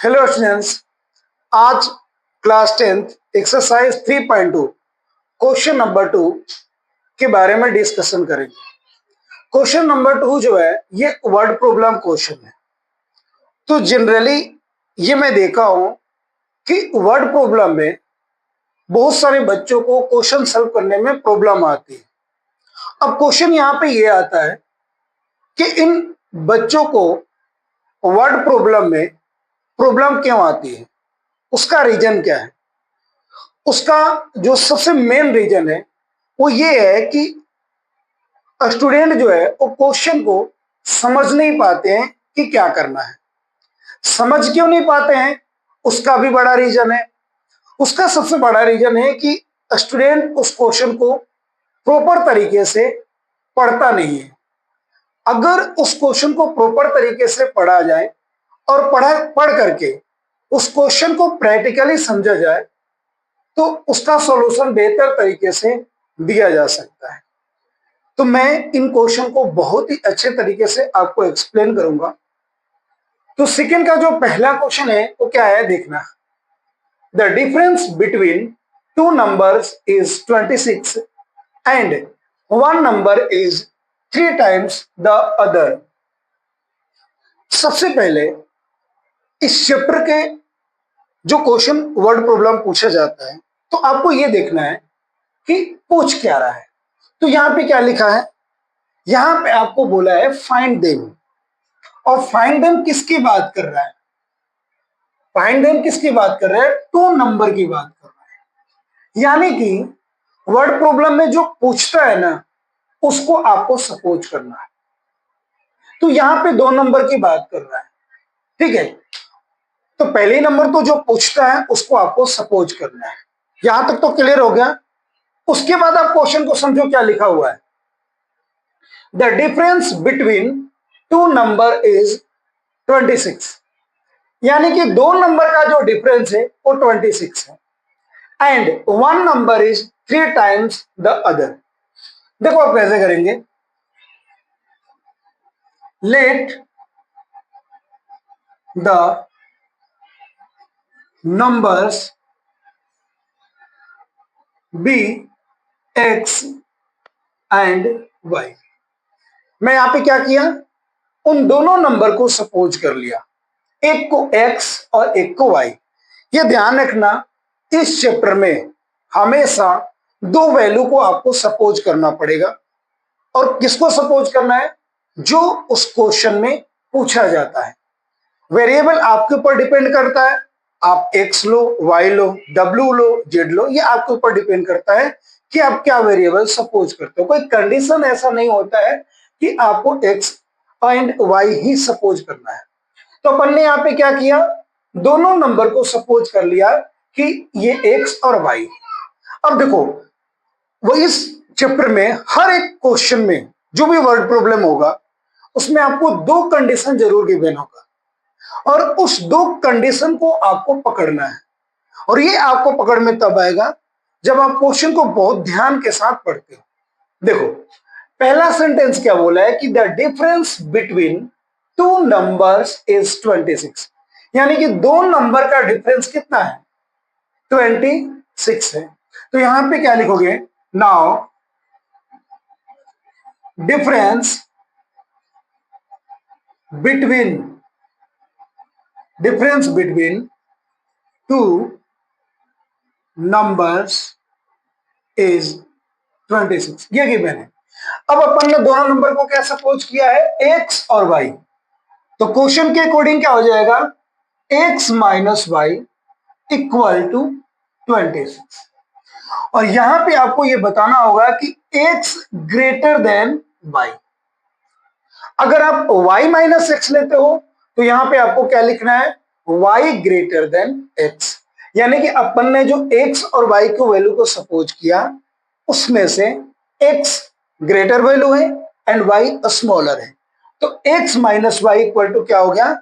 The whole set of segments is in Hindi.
हेलो स्टूडेंट्स, आज class 10th exercise 3.2 question number 2 के बारे में डिस्कशन करेंगे। क्वेश्चन नंबर 2 जो है ये वर्ड प्रॉब्लम क्वेश्चन है। तो जनरली ये मैं देखा हूं कि वर्ड प्रॉब्लम में बहुत सारे बच्चों को क्वेश्चन सॉल्व करने में प्रॉब्लम आती है। अब क्वेश्चन यहाँ पे ये आता है कि इन बच्चों को वर्ड प्रॉब्लम में प्रॉब्लम क्यों आती है, उसका रीजन क्या है। उसका जो सबसे मेन रीजन है वो ये है कि स्टूडेंट जो है वो क्वेश्चन को समझ नहीं पाते हैं कि क्या करना है। समझ क्यों नहीं पाते हैं उसका भी बड़ा रीजन है। उसका सबसे बड़ा रीजन है कि स्टूडेंट उस क्वेश्चन को प्रॉपर तरीके से पढ़ता नहीं है। अगर उस क्वेश्चन को प्रॉपर तरीके से पढ़ा जाए और पढ़ करके उस क्वेश्चन को प्रैक्टिकली समझा जाए तो उसका सॉल्यूशन बेहतर तरीके से दिया जा सकता है। तो मैं इन क्वेश्चन को बहुत ही अच्छे तरीके से आपको एक्सप्लेन करूंगा। तो सेकंड का जो पहला क्वेश्चन है वो क्या है, देखना। The difference between two numbers is 26 and one number is 3 times the other. सबसे पहले इस चैप्टर के जो क्वेश्चन वर्ड प्रॉब्लम पूछा जाता है तो आपको ये देखना है कि पूछ क्या रहा है। तो यहाँ पे क्या लिखा है, यहाँ पे आपको बोला है फाइंड देम। और फाइंड देम किसकी बात कर रहा है? फाइंड देम किसकी बात कर रहा है? टू नंबर की बात कर रहा है। यानी कि वर्ड प्रॉब्लम में जो पूछता है ना उसको आपको सपोज करना है। तो यहाँ पे 2 नंबर की बात कर रहा है, ठीक है। तो पहले नंबर तो जो पूछता है उसको आपको सपोज करना है। यहां तक तो क्लियर हो गया। उसके बाद आप क्वेश्चन को समझो क्या लिखा हुआ है। The difference between two number is 26। यानी कि 2 नंबर का जो डिफरेंस है वो 26 है। And one number is 3 times the other. देखो आप कैसे करेंगे। Let the numbers be x and Y. मैं यहां पे क्या किया, उन दोनों नंबर को सपोज कर लिया, एक को x और एक को y। ये ध्यान रखना, इस चैप्टर में हमेशा 2 वैल्यू को आपको सपोज करना पड़ेगा। और किसको सपोज करना है? जो उस क्वेश्चन में पूछा जाता है। वेरिएबल आपके ऊपर डिपेंड करता है, आप x लो, y लो, w लो, z लो, ये आपके ऊपर डिपेंड करता है कि आप क्या वेरिएबल सपोज करते हो। कोई कंडीशन ऐसा नहीं होता है कि आपको x and y he suppose करना है। तो अपन ने यहाँ पे क्या किया, दोनों नंबर को सपोज कर लिया कि ये x और y। अब देखो, वो इस चैप्टर में हर एक क्वेश्चन में जो भी वर्ड प्रॉब्लम होगा उसमें आपको 2 कंडीशन जरूर गिवन होगा और उस 2 कंडीशन को आपको पकड़ना है। और ये आपको पकड़ में तब आएगा जब आप क्वेश्चन को बहुत ध्यान के साथ पढ़ते हो। देखो, पहला सेंटेंस क्या बोला है कि the difference between two numbers is 26। यानी कि 2 नंबर का डिफरेंस कितना है? 26 है। तो यहां पे क्या लिखोगे, now difference between two numbers is 26। ये गिवन है। अब अपन ने दोनों नंबर को क्या सपोज किया है? x और y। तो क्वेश्चन के अकॉर्डिंग क्या हो जाएगा? x minus Y equal to 26। और यहां पे आपको ये बताना होगा कि x ग्रेटर देन y। अगर आप y माइनस एक्स लेते हो तो यहां पे आपको क्या लिखना है? y greater than x। यानी कि अपन ने जो x और y को वैल्यू को सपोज किया उसमें से x ग्रेटर वैल्यू है एंड y स्मॉलर है। तो x minus Y equal to क्या हो गया?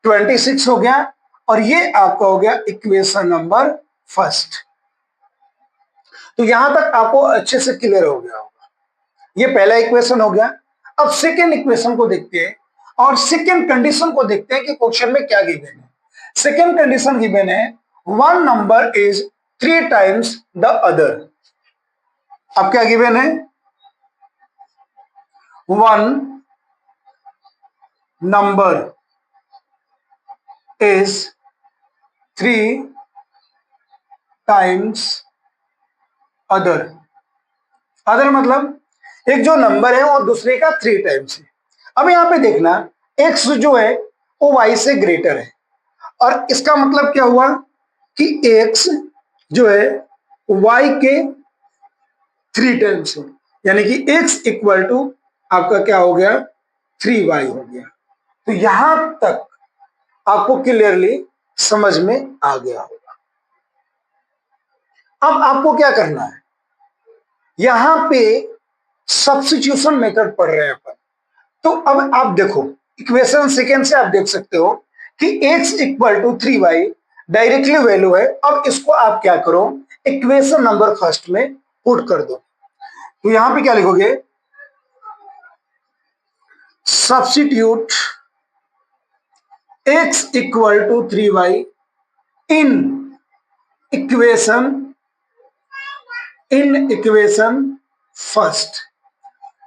26 हो गया। और ये आपका हो गया इक्वेशन नंबर फर्स्ट। तो यहां तक आपको अच्छे से क्लियर हो गया होगा। ये पहला इक्वेशन हो गया। अब सेकेंड इक्वेशन को देखते हैं और सेकेंड कंडीशन को देखते हैं कि क्वेश्चन में क्या गिवन है। सेकेंड कंडीशन गिवन है, one number is 3 times the other. अब क्या गिवन है, one number is 3 times other. Other मतलब एक जो नंबर है वो दूसरे का 3 टाइम्स है। अब यहां पे देखना, x जो है वो y से ग्रेटर है, और इसका मतलब क्या हुआ कि x जो है y के 3 टाइम्स है, यानी कि x इक्वल टू आपका क्या हो गया, 3y हो गया। तो यहां तक आपको क्लियरली समझ में आ गया होगा। अब आपको क्या करना है, यहां पे सब्स्टिट्यूशन मेथड पढ़ रहे हैं अपन। तो अब आप देखो, इक्वेशन सेकेंड से आप देख सकते हो कि x equal to 3y directly value है। अब इसको आप क्या करो, इक्वेशन नंबर फर्स्ट में पुट कर दो। तो यहां पे क्या लिखोगे, substitute x equal to 3y in equation first.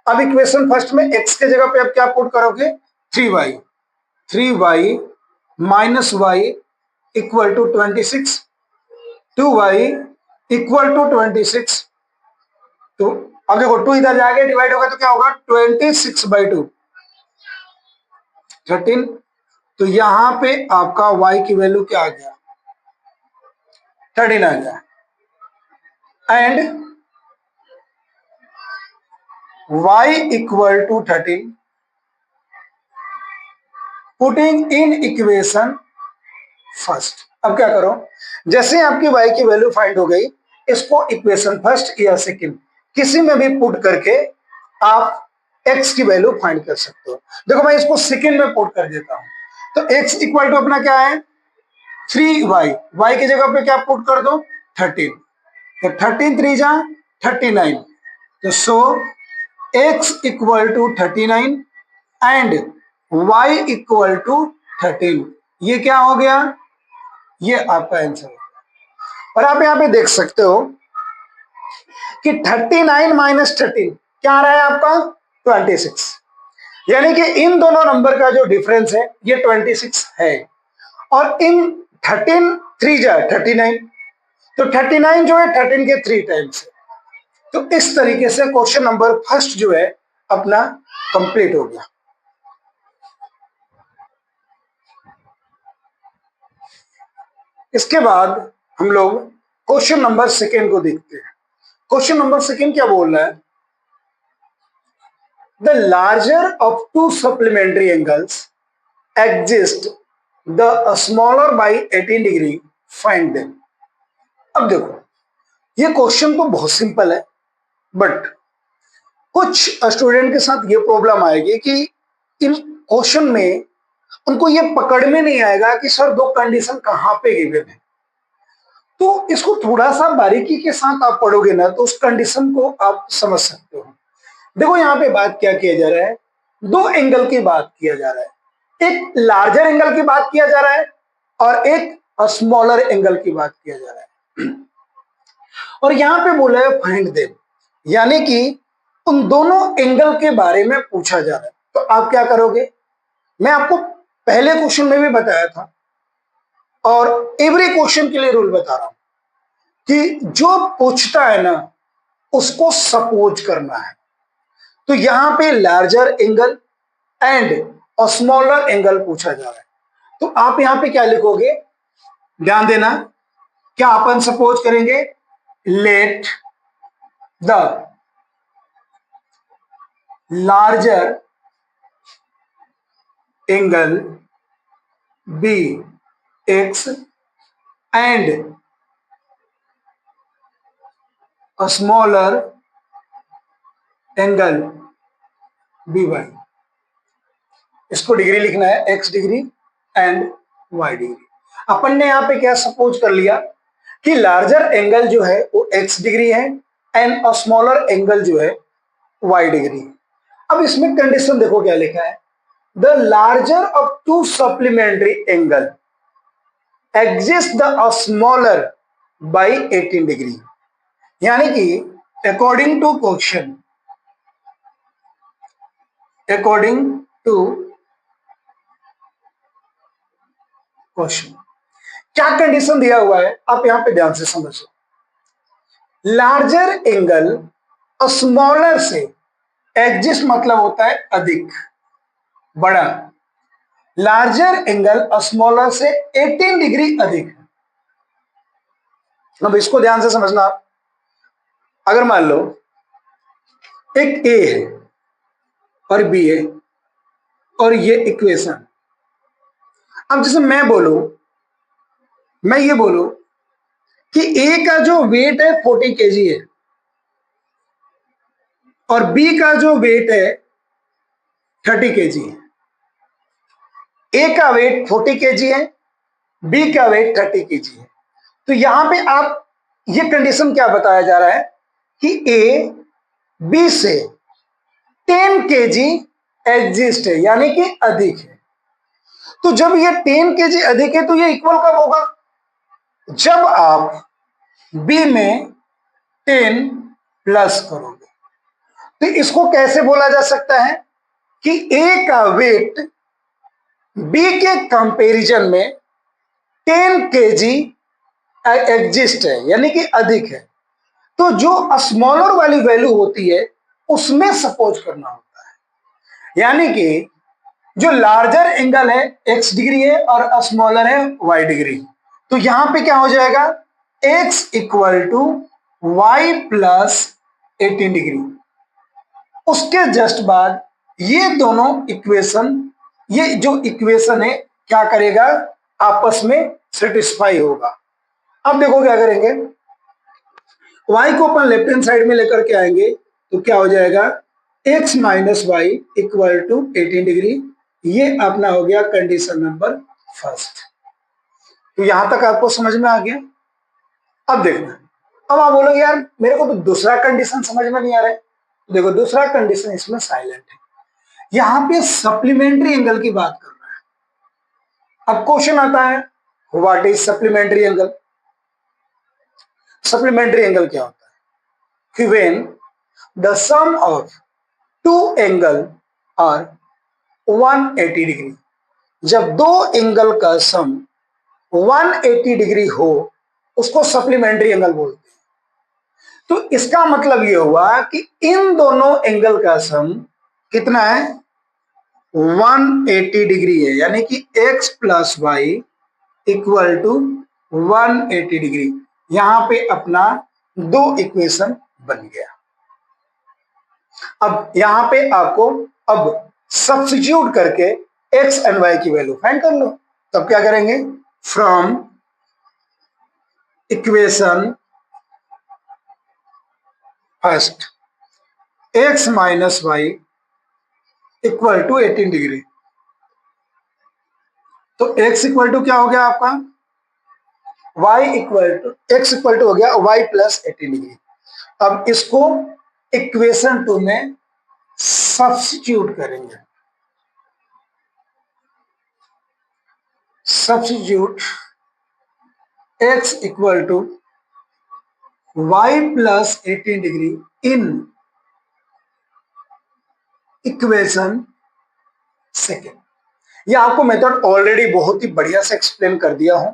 अब इक्वेशन फर्स्ट में x के जगह पे आप क्या पुट करोगे, 3y minus y equal to 26, 2y equal to 26। तो अब देखो 2 इधर जाके डिवाइड होगा तो क्या होगा, 26/2 13। तो यहां पे आपका y की वैल्यू क्या आ गया, 13 आ गया। And y equal to 13 putting in equation first. अब क्या करो, जैसे आपकी y की वैल्यू फाइंड हो गई, इसको इक्वेशन फर्स्ट या सेकंड किसी में भी पुट करके आप x की वैल्यू फाइंड कर सकते हो। देखो मैं इसको सेकंड में पुट कर देता हूं। तो x इक्वल टू अपना क्या है, 3y, y की जगह पे क्या पुट कर दो, 13। तो 13 3 जा 39। तो so x equal to 39 and y equal to 13। ये क्या हो गया, ये आपका आंसर है। और आप यहां पे देख सकते हो कि 39 माइनस 13 क्या आ रहा है आपका, 26। यानी कि इन दोनों नंबर का जो डिफरेंस है ये 26 है। और इन 13 3 जा 39, तो 39 जो है 13 के 3 टाइम्स है। तो इस तरीके से क्वेश्चन नंबर फर्स्ट जो है अपना कंप्लीट हो गया। इसके बाद हम लोग क्वेश्चन नंबर सेकेंड को देखते हैं। क्वेश्चन नंबर सेकेंड क्या बोल रहा है, the larger of two supplementary angles exist the smaller by 18 degree find them. अब देखो ये क्वेश्चन तो बहुत सिंपल है, बट कुछ स्टूडेंट के साथ ये प्रॉब्लम आएगी कि इन क्वेश्चन में उनको ये पकड़ में नहीं आएगा कि सर दो कंडीशन कहां पे गिवन है। तो इसको थोड़ा सा बारीकी के साथ आप पढ़ोगे ना तो उस कंडीशन को आप समझ सकते हो। देखो यहाँ पे बात क्या किया जा रहा है, दो एंगल की बात किया जा रहा है। एक लार्जर एंगल की बात किया जा रहा है और एक स्मॉलर एंगल की बात किया जा रहा है। और यहां पे बोला है फाइंड देम, यानी कि उन दोनों एंगल के बारे में पूछा जा रहा है। तो आप क्या करोगे, मैं आपको पहले क्वेश्चन में भी बताया था और एवरी क्वेश्चन के लिए रूल बता रहा हूं कि जो पूछता है ना उसको सपोज करना है। तो यहां पे larger angle and smaller angle पूछा जा रहा है। तो आप यहां पे क्या लिखोगे, ध्यान देना, क्या अपन सपोज करेंगे, let the larger angle be x and smaller angle be y. इसको डिग्री लिखना है, x degree and y degree. अपन ने यहां पे क्या सपोज कर लिया कि लार्जर एंगल जो है वो एक्स डिग्री है एंड स्मॉलर एंगल जो है वाई डिग्री। अब इसमें कंडीशन देखो क्या लिखा है, the larger of two supplementary angle exist the smaller by 18 degree, यानी कि according to question, according to question क्या कंडीशन दिया हुआ है आप यहां पे ध्यान से समझो। लार्जर एंगल स्मॉलर से, एग्जिस्ट मतलब होता है अधिक, बड़ा, लार्जर एंगल स्मॉलर से 18 डिग्री अधिक है। अब इसको ध्यान से समझना आप। अगर मान लो एक ए है और बी है और ये इक्वेशन, अब जैसे मैं ये बोलूं कि ए का जो वेट है 40 केजी है और बी का जो वेट है 30 केजी है। ए का वेट 40 केजी है, बी का वेट 30 केजी है। तो यहां पे आप, ये कंडीशन क्या बताया जा रहा है कि ए बी से 10 केजी एग्जिस्ट है, यानी कि अधिक है। तो जब ये 10 केजी अधिक है तो ये इक्वल कब होगा? जब आप बी में 10 प्लस करोगे। तो इसको कैसे बोला जा सकता है कि ए का वेट बी के कंपैरिजन में 10 केजी एग्जिस्ट है, यानी कि अधिक है। तो जो स्मॉलर वाली वैल्यू होती है उसमें सपोज करना होता है, यानी कि जो लार्जर एंगल है x डिग्री है और स्मॉलर है y डिग्री। तो यहां पे क्या हो जाएगा, x equal to y plus 18 degree. उसके जस्ट बाद ये दोनों इक्वेशन, ये जो इक्वेशन है क्या करेगा, आपस में सेटिस्फाई होगा। अब देखो क्या करेंगे, y को अपन लेफ्ट हैंड साइड में लेकर के आएंगे तो क्या हो जाएगा, x minus Y equal to 18 degree. ये अपना हो गया कंडीशन नंबर फर्स्ट। तो यहां तक आपको समझ में आ गया। अब देखना, अब आप बोलोगे यार मेरे को तो दूसरा कंडीशन समझ में नहीं आ रहा है। तो देखो दूसरा कंडीशन इसमें साइलेंट है, यहां पे सप्लीमेंट्री एंगल की बात कर रहा है। अब क्वेश्चन आता है what is supplementary angle. Supplementary angle क्या होता है कि when the sum of two angle are 180 degree, जब दो एंगल का सम 180 डिग्री हो उसको सप्लीमेंट्री एंगल बोलते हैं। तो इसका मतलब यह हुआ कि इन दोनों एंगल का सम कितना है, 180 डिग्री है, यानी कि x plus y equal to 180 degree. यहां पे अपना दो इक्वेशन बन गया। अब यहां पे आपको अब सब्स्टिट्यूट करके x एंड y की वैल्यू फाइंड कर लो। तब क्या करेंगे, from equation first x minus Y equal to 18 degree. तो x इक्वल टू क्या हो गया आपका, y equal to, x equal to हो गया y प्लस 18 डिग्री। अब इसको इक्वेशन 2 में सब्स्टिट्यूट करेंगे। Substitute x equal to y plus 18 degree in equation second. ये आपको मेथड ऑलरेडी बहुत ही बढ़िया से एक्सप्लेन कर दिया हूं।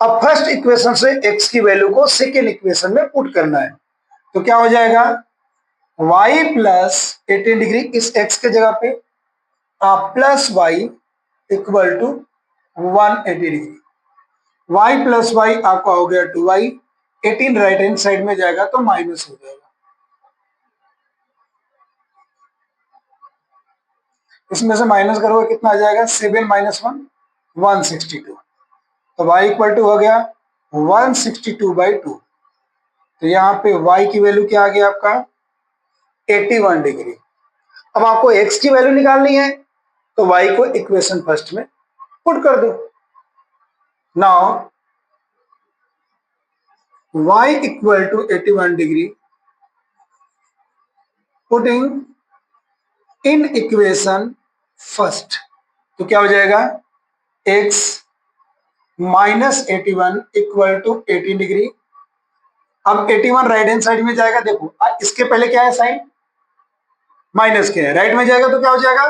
अब फर्स्ट इक्वेशन से x की वैल्यू को सेकेंड इक्वेशन में पुट करना है। तो क्या हो जाएगा, y प्लस 18 डिग्री इस x के जगह पे plus y equal to 180 degree. y plus y आपका हो गया 2y, 18 राइट हैंड साइड में जाएगा तो माइनस हो जाएगा। इसमें से माइनस करोगे कितना आ जाएगा, 7 माइनस 1 162। तो y इक्वल टू हो गया 162/2। तो यहाँ पे y की वैल्यू क्या आ गया आपका 81 डिग्री। अब आपको x की वैल्यू निकालनी है तो y को इक्वेशन फर्स्ट में पुट कर दो। Now y equal to 81 degree putting in equation first. तो क्या हो जाएगा, x -81 इक्वल टू 18 डिग्री। अब 81 राइट हैंड साइड में जाएगा, देखो इसके पहले क्या है साइन, माइनस के है, राइट में जाएगा तो क्या हो जाएगा,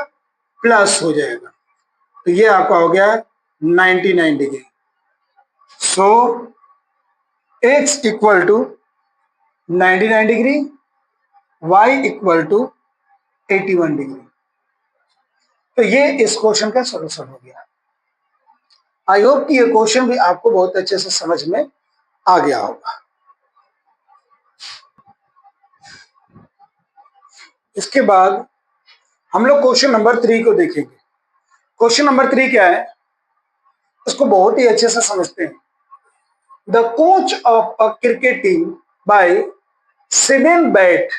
प्लस हो जाएगा। तो ये आपका हो गया 99 degree. So x equal to 99 degree, y equal to 81 degree. तो ये इस क्वेश्चन का सॉल्यूशन हो गया। आई होप कि ये क्वेश्चन भी आपको बहुत अच्छे से समझ में आ गया होगा। इसके बाद हम लोग क्वेश्चन नंबर 3 को देखेंगे। क्वेश्चन नंबर 3 क्या है, इसको बहुत ही अच्छे से समझते हैं। The coach of a cricket team buy 7 bat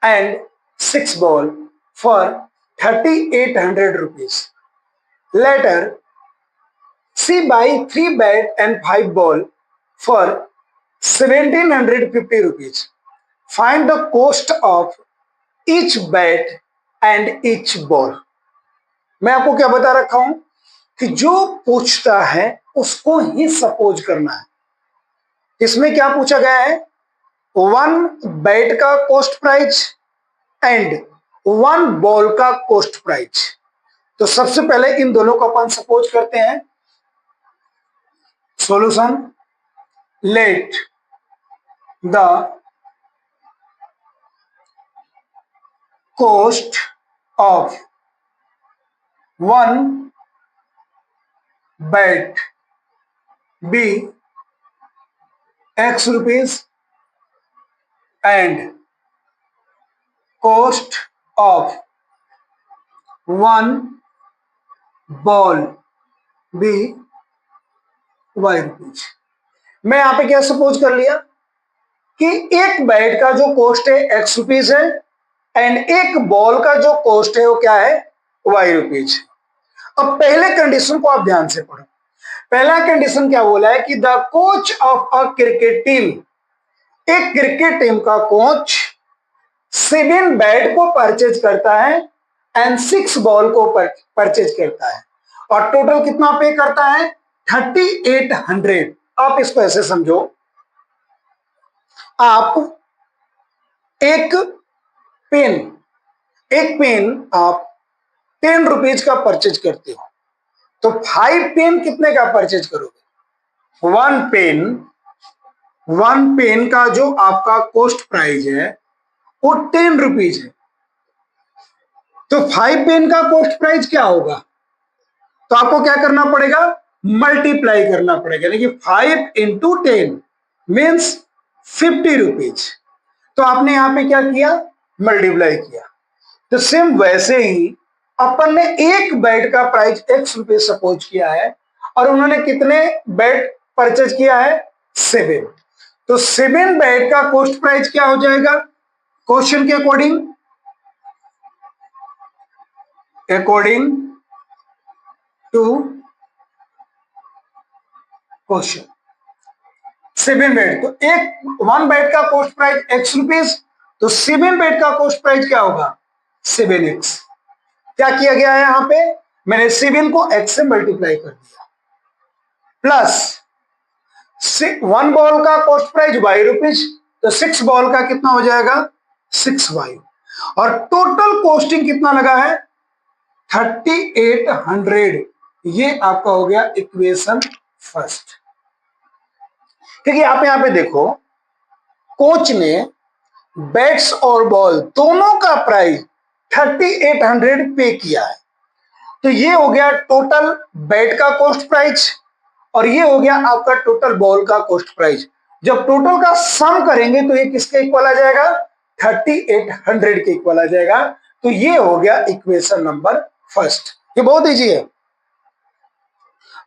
and 6 ball for 3800 rupees. Later, she buy 3 bat and 5 ball for 1750 rupees. Find the cost of each bat and each ball. मैं आपको क्या बता रखा हूं कि जो पूछता है उसको ही सपोज करना है। इसमें क्या पूछा गया है, 1 बैट का कॉस्ट प्राइस एंड 1 बॉल का कॉस्ट प्राइस। तो सबसे पहले इन दोनों को अपन सपोज करते हैं। Solution, let the cost of 1 bat be x rupees and cost of 1 ball be y rupees। मैं यहां पे क्या सपोज कर लिया कि एक बैट का जो कॉस्ट है x रुपीज है एंड एक बॉल का जो कॉस्ट है वो क्या है, y रुपीज। अब पहले कंडीशन को आप ध्यान से पढ़ो। पहला कंडीशन क्या बोला है कि the coach of a cricket team, एक क्रिकेट टीम का कोच 7 बैट को परचेज करता है एंड 6 बॉल को परचेज करता है और टोटल कितना पे करता है, 3800। आप इसको ऐसे समझो, आप एक पेन आप 10 रुपीज का परचेज करते हो तो 5 पेन कितने का परचेज करोगे, 1 पेन का जो आपका कॉस्ट प्राइस है वो 10 रुपीज है। तो 5 पेन का कॉस्ट प्राइस क्या होगा, तो आपको क्या करना पड़ेगा, मल्टीप्लाई करना पड़ेगा, यानी कि 5 इंटू 10 मीन्स 50 रुपीज। तो आपने यहां पे क्या किया, मल्टीप्लाई किया। तो सेम वैसे ही अपन ने एक बैट का प्राइस x रुपये सपोज किया है और उन्होंने कितने बैट परचेज किया है, 7। तो 7 बैट का कॉस्ट प्राइस क्या हो जाएगा, क्वेश्चन के अकॉर्डिंग टू क्वेश्चन 7 बैट, तो एक 1 बैट का कॉस्ट प्राइस x रुपीज, तो 7 बैट का कॉस्ट प्राइस क्या होगा, 7x। क्या किया गया है यहां पे, मैंने 7 को x से मल्टीप्लाई कर दिया, प्लस 1 बॉल का कॉस्ट प्राइस y रुपीज, तो 6 बॉल का कितना हो जाएगा, 6y, और टोटल कॉस्टिंग कितना लगा है, 3800। ये आपका हो गया इक्वेशन फर्स्ट। क्योंकि आप यहां पे देखो, कोच ने बैट्स और बॉल दोनों का प्राइस 3800 पे किया है। तो ये हो गया टोटल बैट का कॉस्ट प्राइस और ये हो गया आपका टोटल बॉल का कॉस्ट प्राइस। जब टोटल का सम करेंगे तो ये किसके इक्वल आ जाएगा, 3800 के इक्वल आ जाएगा। तो ये हो गया इक्वेशन नंबर फर्स्ट। ये बहुत इजी है।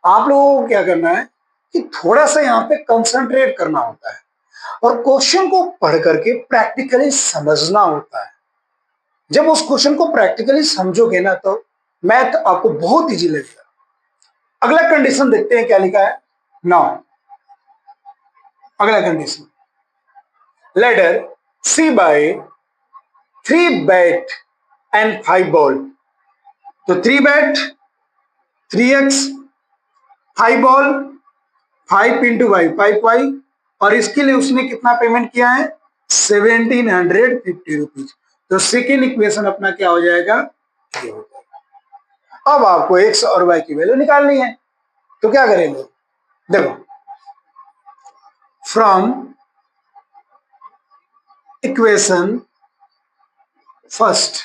आप लोगों को क्या करना है कि थोड़ा सा यहाँ पे कंसंट्रेट करना होता है और क्वेश्चन को पढ़ करके प्रैक्टिकली समझना होता है। जब उस क्वेश्चन को प्रैक्टिकली समझोगे ना तो मैथ आपको बहुत इजी लगेगा। अगला कंडीशन देखते हैं क्या लिखा है। नाउ अगला condition, later C buy 3 bat and 5 ball. तो 3 bat 3x 5 ball 5 into Y 5y, और इसके लिए उसने कितना पेमेंट किया है 1750 रुपीज। तो सेकेंड इक्वेशन अपना क्या हो जाएगा, ये हो जाएगा। अब आपको एक्स और वाई की वैल्यू निकालनी है, तो क्या करेंगे, देखो from equation first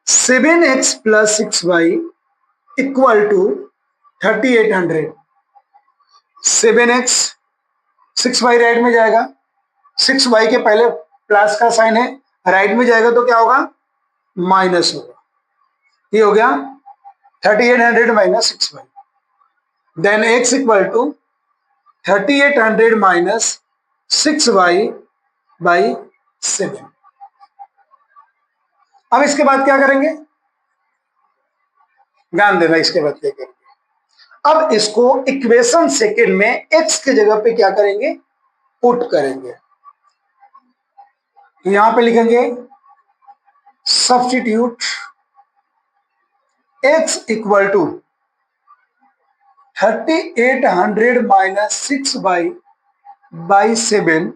7x plus 6y equal to 3800। 7x 6y right में जाएगा, 6y के पहले प्लस का साइन है, राइट में जाएगा तो क्या होगा माइनस होगा, ये हो गया 3800 minus 6y। Then x equal to 3800 minus 6y by 7। अब इसके बाद क्या करेंगे, ध्यान देना, इसके बाद क्या करेंगे, अब इसको इक्वेशन सेकेंड में x की जगह पे क्या करेंगे पुट करेंगे। तो यहां पे लिखेंगे substitute x equal to 3800 minus 6 by 7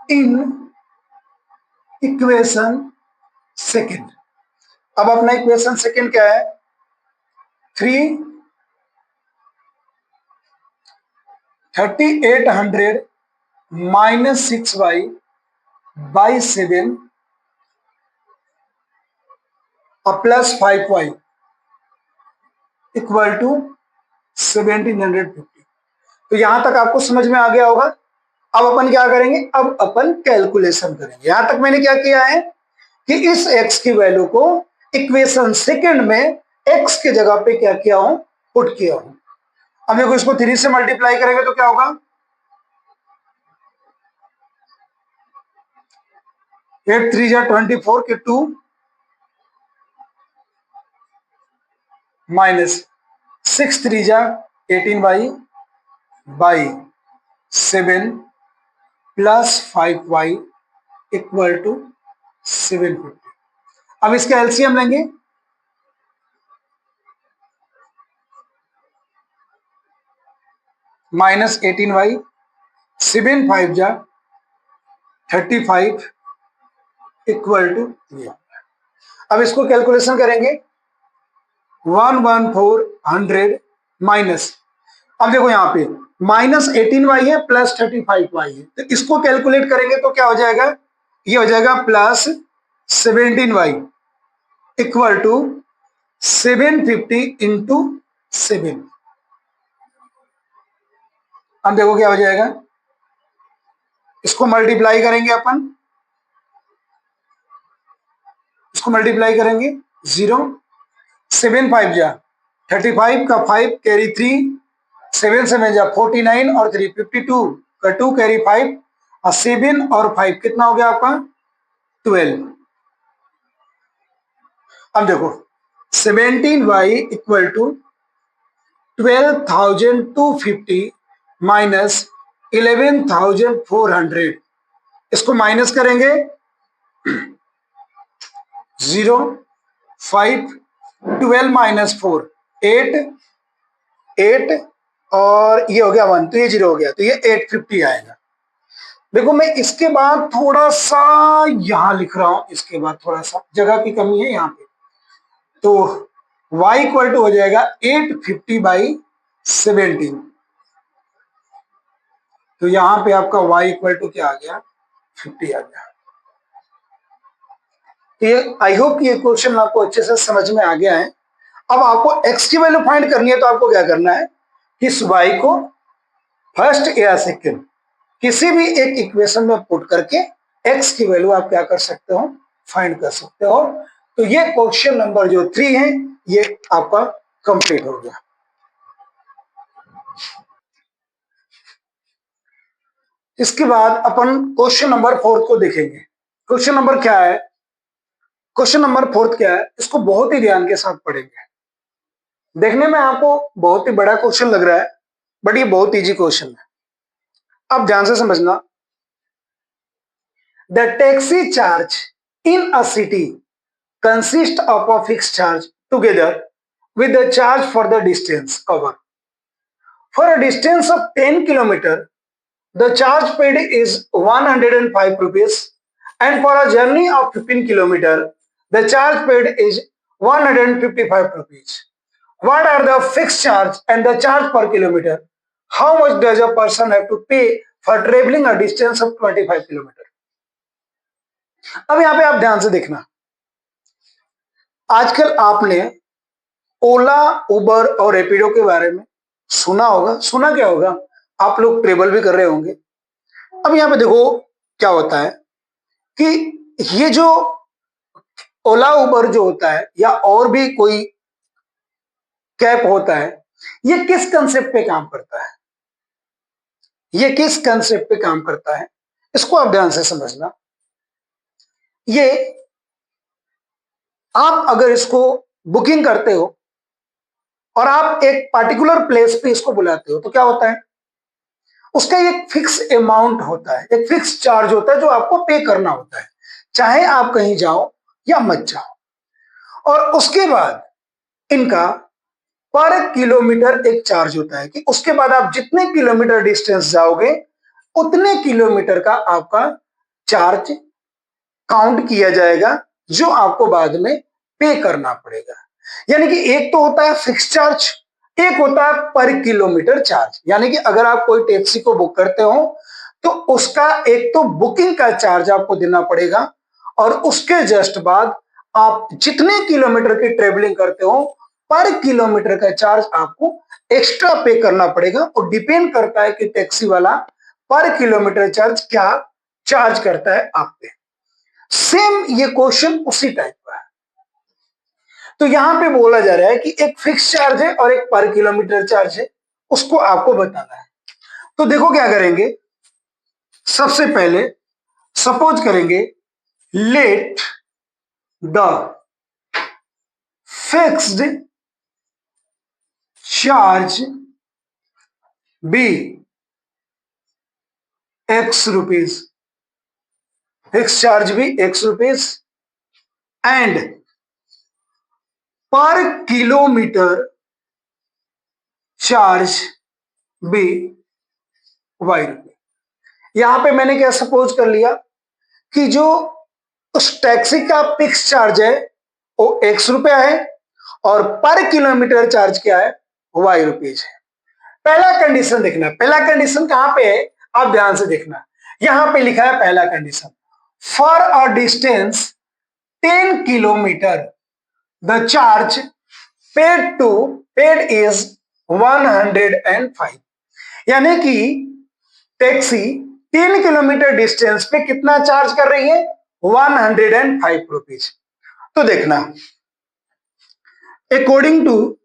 in equation second. अब अपना इक्वेशन सेकेंड क्या है, 3800 minus 6y by 7 plus 5y equal to 1750। तो यहां तक आपको समझ में आ गया होगा। अब अपन क्या करेंगे, अब अपन कैलकुलेशन करेंगे। यहां तक मैंने क्या किया है कि इस x की वैल्यू को इक्वेशन सेकेंड में x की जगह पे क्या किया हूं पुट किया हूं। अब देखो इसको 3 से मल्टीप्लाई करेंगे तो क्या होगा, 8 3 जा 24 के 2 माइनस 6 3 जा 18y by 7 plus 5y equal to 750। अब इसका एलसीएम लेंगे, माइनस 18y 7 5 जा 35 इक्वल टू ये। अब इसको कैलकुलेशन करेंगे 11400 माइनस, अब देखो यहाँ पे माइनस 18y है प्लस 35y है, तो इसको कैलकुलेट करेंगे तो क्या हो जाएगा, ये हो जाएगा plus 17y equal to 750 into 7। अब देखो क्या हो जाएगा, इसको मल्टीप्लाई करेंगे अपन, इसको मल्टीप्लाई करेंगे 0 7 5 जा 35 का 5 कैरी 3 7 7 जा 49 और 3 52 का 2 कैरी 5 और 7 और 5 कितना हो गया आपका 12। अब देखो 17y इक्वल टू 12,250 माइनस 11,400, इसको माइनस करेंगे 0 5 12 माइनस 4 8 8 और ये हो गया 1, तो ये 0 हो गया, तो ये 850 आएगा। देखो मैं इसके बाद थोड़ा सा यहां लिख रहा हूं, इसके बाद थोड़ा सा जगह की कमी है यहाँ पे, तो y इक्वल टू हो जाएगा 850 बाई 17। तो यहां पे आपका y इक्वल टू क्या आ गया 50 आ गया। तो ये आई होप ये क्वेश्चन आपको अच्छे से समझ में आ गया है। अब आपको x की वैल्यू फाइंड करनी है, तो आपको क्या करना है कि इस y को फर्स्ट या सेकेंड किसी भी एक इक्वेशन में पुट करके x की वैल्यू आप क्या कर सकते हो फाइंड कर सकते हो। तो ये क्वेश्चन नंबर जो 3 है ये आपका कंप्लीट हो गया। इसके बाद अपन क्वेश्चन नंबर 4 को देखेंगे। क्वेश्चन नंबर क्या है, क्वेश्चन नंबर 4 क्या है, इसको बहुत ही ध्यान के साथ पढ़ेंगे। देखने में आपको बहुत ही बड़ा क्वेश्चन लग रहा है, बट ये बहुत इजी क्वेश्चन है, आप ध्यान से समझना। The taxi charge in a city consist of a fixed charge together with the charge for the distance covered. For a distance of 10 kilometer, the charge paid is 105 rupees, and for a journey of 15 kilometer, the charge paid is 155 rupees. What are the fixed charge and the charge per kilometer? How much does a person have to pay for traveling a distance of 25 kilometer? अब यहाँ पे आप ध्यान से देखना, आजकल आपने ओला, उबर और रैपिडो के बारे में सुना होगा। सुना क्या होगा, आप लोग ट्रेवल भी कर रहे होंगे। अब यहाँ पे देखो क्या होता है कि ये जो ओला उबर जो होता है या और भी कोई कैब होता है, ये किस कंसेप्ट पे काम करता है, ये किस कंसेप्ट पे काम करता है, इसको आप ध्यान से समझना। ये आप अगर इसको बुकिंग करते हो और आप एक पर्टिकुलर प्लेस पे इसको बुलाते हो तो क्या होता है, उसका एक फिक्स अमाउंट होता है, एक फिक्स चार्ज होता है जो आपको पे करना होता है, चाहे आप कहीं जाओ या मत जाओ। और उसके बाद इनका पर किलोमीटर एक चार्ज होता है कि उसके बाद आप जितने किलोमीटर डिस्टेंस जाओगे उतने किलोमीटर का आपका चार्ज काउंट किया जाएगा, जो आपको बाद में पे करना पड़ेगा। यानी कि एक तो होता है फिक्स चार्ज, एक होता है पर किलोमीटर चार्ज। यानी कि अगर आप कोई टैक्सी को बुक करते हो तो उसका एक तो बुकिंग का चार्ज आपको देना पड़ेगा, और उसके जस्ट बाद आप जितने किलोमीटर की ट्रेवलिंग करते हो पर किलोमीटर का चार्ज आपको एक्स्ट्रा पे करना पड़ेगा। और डिपेंड करता है कि टैक्सी वाला पर किलोमीटर चार्ज क्या चार्ज करता है आप पे। सेम ये क्वेश्चन उसी टाइप का है। तो यहां पे बोला जा रहा है कि एक फिक्स चार्ज है और एक पर किलोमीटर चार्ज है, उसको आपको बताना है। तो देखो क्या करेंगे, सबसे पहले सपोज करेंगे let the fixed charge be x rupees, fix charge be x rupees, and per kilometre charge be y रुपये। यहां पे मैंने क्या सपोज कर लिया कि जो उस टैक्सी का फिक्स चार्ज है वो एक्स रुपया है और पर किलोमीटर चार्ज क्या है, वाई रुपीज है। पहला कंडीशन देखना, पहला कंडीशन कहां पे है, आप ध्यान से देखना। यहां पे लिखा है पहला condition, for a distance 10 kilometre the charge paid is 105। यानी कि टैक्सी 3 किलोमीटर डिस्टेंस पे कितना चार्ज कर रही है, 105 रुपीज। तो देखना, according to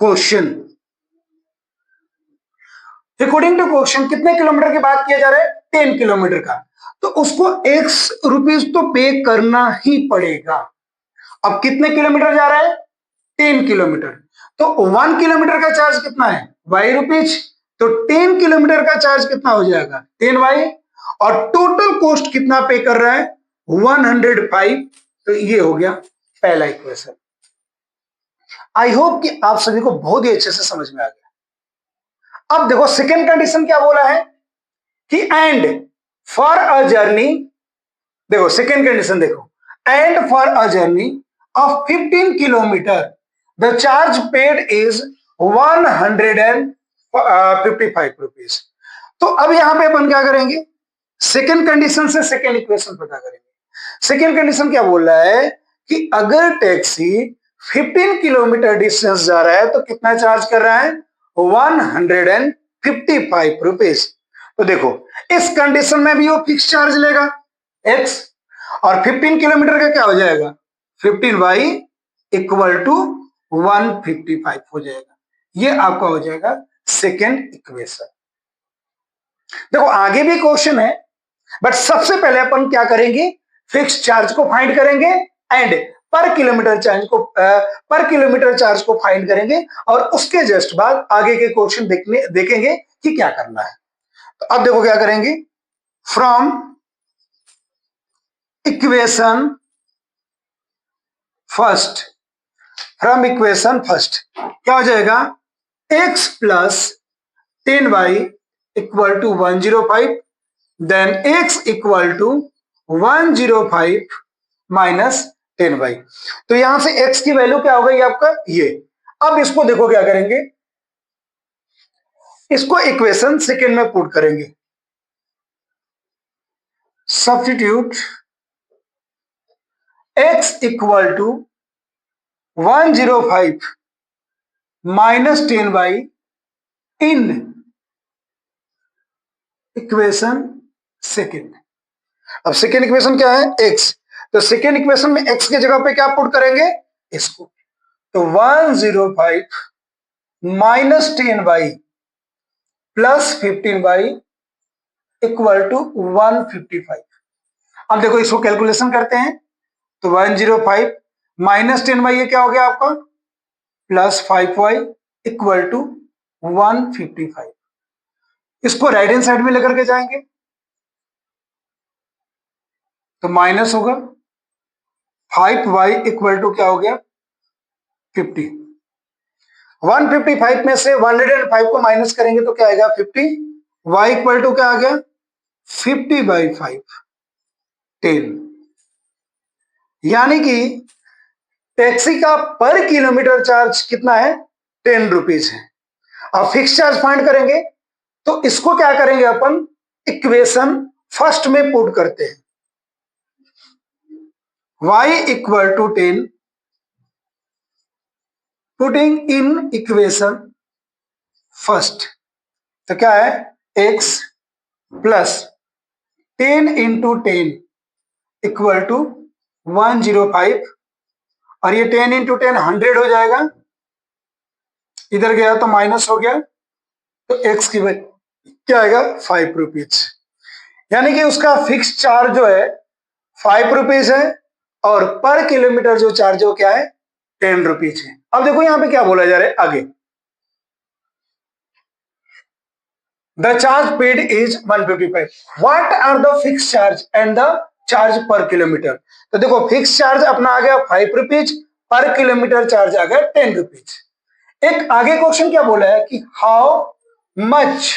question, according to question कितने किलोमीटर की बात किया जा रहा है, 10 किलोमीटर का, तो उसको एक्स रुपीज तो पे करना ही पड़ेगा। अब कितने किलोमीटर जा रहा है, 10 किलोमीटर, तो 1 किलोमीटर का चार्ज कितना है, वाई रुपीज, तो 10 किलोमीटर का चार्ज कितना हो जाएगा, 10 वाई, और टोटल कॉस्ट कितना पे कर रहा है, 105। तो ये हो गया पहला इक्वेशन। आई होप कि आप सभी को बहुत ही अच्छे से समझ में आ गया। अब देखो सेकेंड कंडीशन क्या बोला है कि एंड फॉर अ जर्नी, देखो सेकेंड कंडीशन देखो, and for a journey of 15 kilometre the charge paid is 155 rupees. तो अब यहां पे अपन क्या करेंगे, सेकेंड कंडीशन से सेकेंड इक्वेशन पता करेंगे। सेकेंड कंडीशन क्या बोल रहा है कि अगर टैक्सी 15 किलोमीटर डिस्टेंस जा रहा है तो कितना चार्ज कर रहा है, 155 रुपीज। तो देखो इस कंडीशन में भी वो फिक्स चार्ज लेगा एक्स, और 15 किलोमीटर का क्या हो जाएगा, 15 वाई इक्वल टू 155 हो जाएगा। ये आपका हो जाएगा सेकेंड इक्वेशन। देखो आगे भी क्वेश्चन है, बट सबसे पहले अपन क्या करेंगे, फिक्स चार्ज को फाइंड करेंगे एंड पर किलोमीटर चार्ज को फाइंड करेंगे, और उसके जस्ट बाद आगे के क्वेश्चन देखेंगे कि क्या करना है। तो अब देखो क्या करेंगे, from equation first, from equation first क्या हो जाएगा, x plus 10y equal to 105, then x equal to 105 minus 10y। तो यहां से x की वैल्यू क्या हो गई आपका ये। अब इसको देखो क्या करेंगे, इसको इक्वेशन सेकेंड में पुट करेंगे, substitute x equal to 105 minus 10y in equation second. अब सेकेंड इक्वेशन क्या है, x, तो सेकेंड इक्वेशन में x की जगह पे क्या पुट करेंगे, इसको, तो 105 minus 10y plus 15y equal to 155। अब देखो इसको कैलकुलेशन करते हैं, तो 105 माइनस 10y ये क्या हो गया आपका, प्लस 5y इक्वल टू 155। इसको राइट हैंड साइड में लेकर के जाएंगे तो माइनस होगा, 5y इक्वल टू क्या हो गया 50। 155 में से 105 को माइनस करेंगे तो क्या आएगा 50, y इक्वल टू क्या आ गया 50/5 10। यानी कि टैक्सी का पर किलोमीटर चार्ज कितना है 10 रुपीज है। अब फिक्स चार्ज फाइंड करेंगे तो इसको क्या करेंगे अपन, इक्वेशन फर्स्ट में पुट करते हैं, y equal to 10, putting in equation first, तो क्या है x plus 10 into 10 equal to 105, और ये 10 इंटू 10 100 हो जाएगा, इधर गया तो माइनस हो गया, तो x की वैल्यू क्या आएगा 5 रुपीज। यानी कि उसका फिक्स चार्ज जो है 5 रुपीज है और पर किलोमीटर जो चार्ज हो क्या है 10 रुपीज है। अब देखो यहां पे क्या बोला जा रहा है आगे, the charge paid is 155, what are the fix charge and the charge per kilometre. तो देखो फिक्स चार्ज अपना आ गया 5 रुपीज, पर किलोमीटर चार्ज आ गया 10 रुपीज। एक आगे क्वेश्चन क्या बोला है कि how much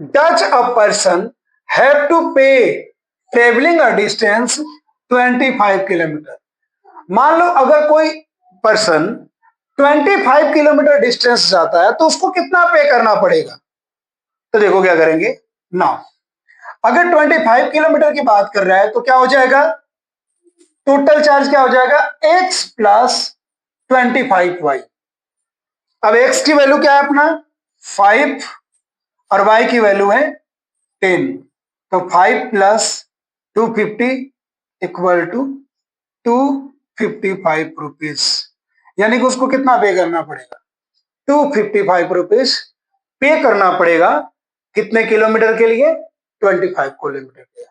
does a person have to pay travelling a distance 25 kilometre. मान लो अगर कोई पर्सन 25 किलोमीटर डिस्टेंस जाता है तो उसको कितना पे करना पड़ेगा। तो देखो क्या करेंगे ना, अगर 25 किलोमीटर की बात कर रहा है तो क्या हो जाएगा, टोटल चार्ज क्या हो जाएगा x प्लस 25y। अब x की वैल्यू क्या है अपना 5 और y की वैल्यू है 10, तो 5 प्लस 250 इक्वल टू 255 रुपीज। यानी कि उसको कितना पे करना पड़ेगा 255 रुपीज पे करना पड़ेगा, कितने किलोमीटर के लिए 25 किलोमीटर के लिए।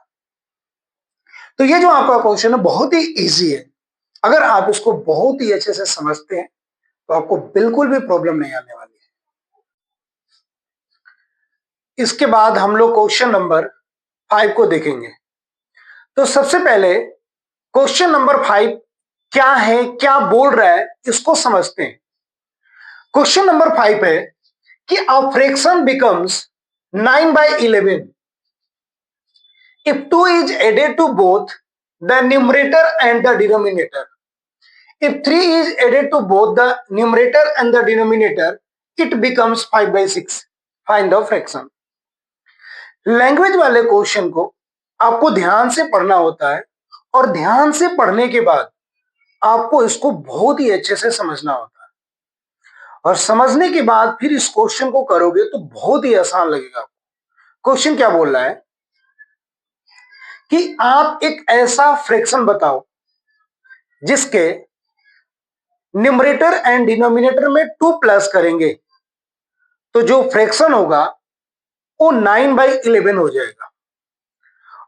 तो ये जो आपका क्वेश्चन है बहुत ही इजी है, अगर आप इसको बहुत ही अच्छे से समझते हैं तो आपको बिल्कुल भी प्रॉब्लम नहीं आने वाली है। इसके बाद हम लोग क्वेश्चन नंबर 5 को देखेंगे। तो सबसे पहले क्वेश्चन नंबर 5 क्या है, क्या बोल रहा है, इसको समझते हैं। क्वेश्चन नंबर 5 है कि a fraction becomes 9/11 if 2 is added to both the numerator and the denominator. If 3 is added to both the numerator and the denominator, it becomes 5/6. Find the fraction. Language वाले क्वेश्चन को आपको ध्यान से पढ़ना होता है और ध्यान से पढ़ने के बाद आपको इसको बहुत ही अच्छे से समझना होता है, और समझने के बाद फिर इस क्वेश्चन को करोगे तो बहुत ही आसान लगेगा आपको। क्वेश्चन क्या बोल रहा है कि आप एक ऐसा फ्रैक्शन बताओ जिसके न्यूमरेटर एंड डिनोमिनेटर में 2 प्लस करेंगे तो जो फ्रैक्शन होगा वो 9/11 हो जाएगा।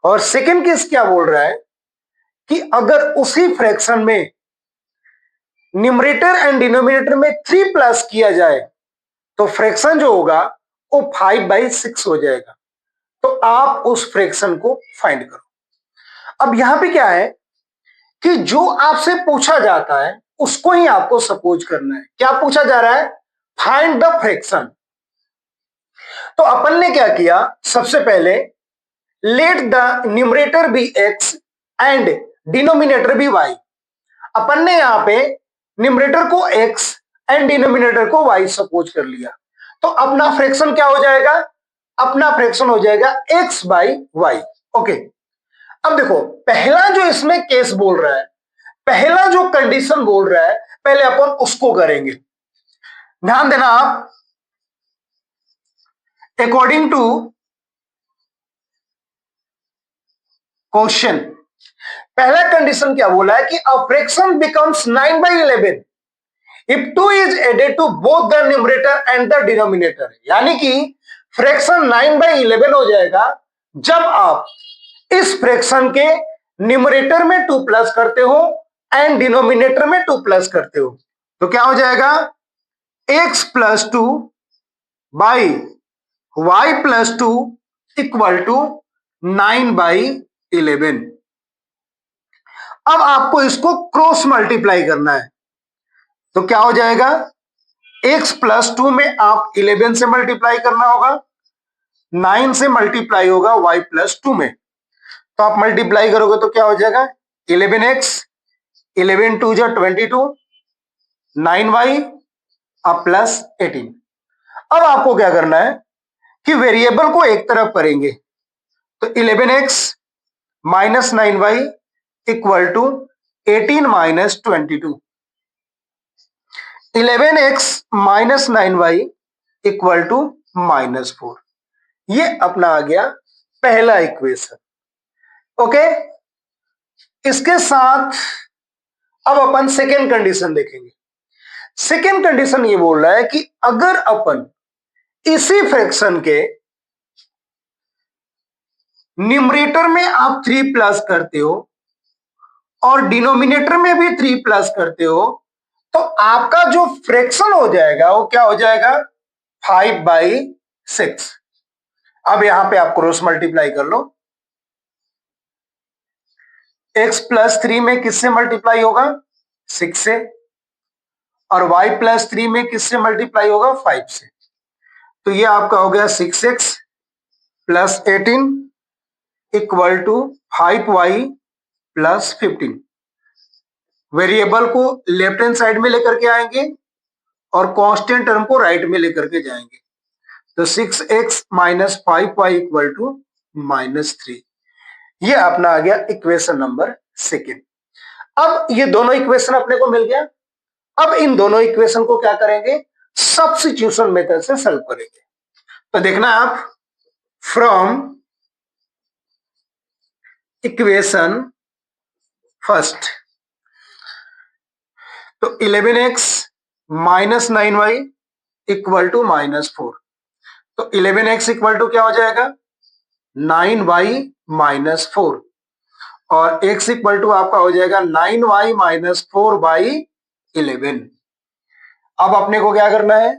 और सेकंड केस क्या बोल रहा है कि अगर उसी फ्रैक्शन में न्यूमरेटर एंड डिनोमिनेटर में 3 प्लस किया जाए तो फ्रैक्शन जो होगा वो 5/6 हो जाएगा। तो आप उस फ्रैक्शन को फाइंड करो। अब यहां पे क्या है कि जो आपसे पूछा जाता है उसको ही आपको सपोज करना है। क्या पूछा जा रहा है? Find the fraction. तो अपन ने क्या किया, सबसे पहले let the numerator be x and denominator be y. अपन ने यहां पे न्यूमरेटर को एक्स एंड डिनोमिनेटर को वाई सपोज कर लिया। तो अपना फ्रैक्शन क्या हो जाएगा? अपना फ्रैक्शन हो जाएगा एक्स बाई वाई। ओके, अब देखो पहला जो इसमें केस बोल रहा है, पहला जो कंडीशन बोल रहा है, पहले अपन उसको करेंगे। ध्यान देना आप, अकॉर्डिंग टू क्वेश्चन पहला कंडीशन क्या बोला है कि a fraction becomes 9/11 if 2 is added to both the numerator and the denominator. यानी कि फ्रैक्शन 9/11 हो जाएगा जब आप इस फ्रैक्शन के न्यूमरेटर में 2 प्लस करते हो एंड डिनोमिनेटर में 2 प्लस करते हो। तो क्या हो जाएगा? x plus 2 by y plus 2 equal to 9/11। अब आपको इसको क्रॉस मल्टीप्लाई करना है। तो क्या हो जाएगा? x प्लस 2 में आप 11 से मल्टीप्लाई करना होगा, 9 से मल्टीप्लाई होगा y प्लस 2 में। तो आप मल्टीप्लाई करोगे तो क्या हो जाएगा? 11x, 11 2 जा 22, 9y अब प्लस 18। अब आपको क्या करना है कि वेरिएबल को एक तरफ करेंगे। तो 11x minus 9y equal to 18 minus 22। 11x minus 9y equal to -4। ये अपना आ गया पहला इक्वेशन। ओके, इसके साथ अब अपन सेकेंड कंडीशन देखेंगे। सेकेंड कंडीशन ये बोल रहा है कि अगर अपन इसी फ्रैक्शन के न्यूमरेटर में आप 3 प्लस करते हो और डिनोमिनेटर में भी 3 प्लस करते हो, तो आपका जो फ्रैक्शन हो जाएगा वो क्या हो जाएगा? 5/6। अब यहां पे आप क्रॉस मल्टीप्लाई कर लो। x प्लस 3 में किससे मल्टीप्लाई होगा? 6 से। और y प्लस 3 में किससे मल्टीप्लाई होगा? 5 से। तो ये आपका हो गया 6x plus 18 equal to 5y plus 15। Variable को लेफ्ट हैंड साइड में लेकर के आएंगे और कांस्टेंट टर्म को राइट में लेकर के जाएंगे। तो 6x minus 5y equal to -3। ये अपना आ गया इक्वेशन नंबर सेकेंड। अब ये दोनों इक्वेशन अपने को मिल गया। अब इन दोनों इक्वेशन को क्या करेंगे? सब्स्टिट्यूशन मेथड से सॉल्व करेंगे। तो देखना आप, फ्रॉम इक्वेशन फर्स्ट, तो 11x minus 9y equal to -4। तो 11x इक्वल टू क्या हो जाएगा? 9y minus 4। और x इक्वल टू आपका हो जाएगा 9y माइनस 4/11। अब अपने को क्या करना है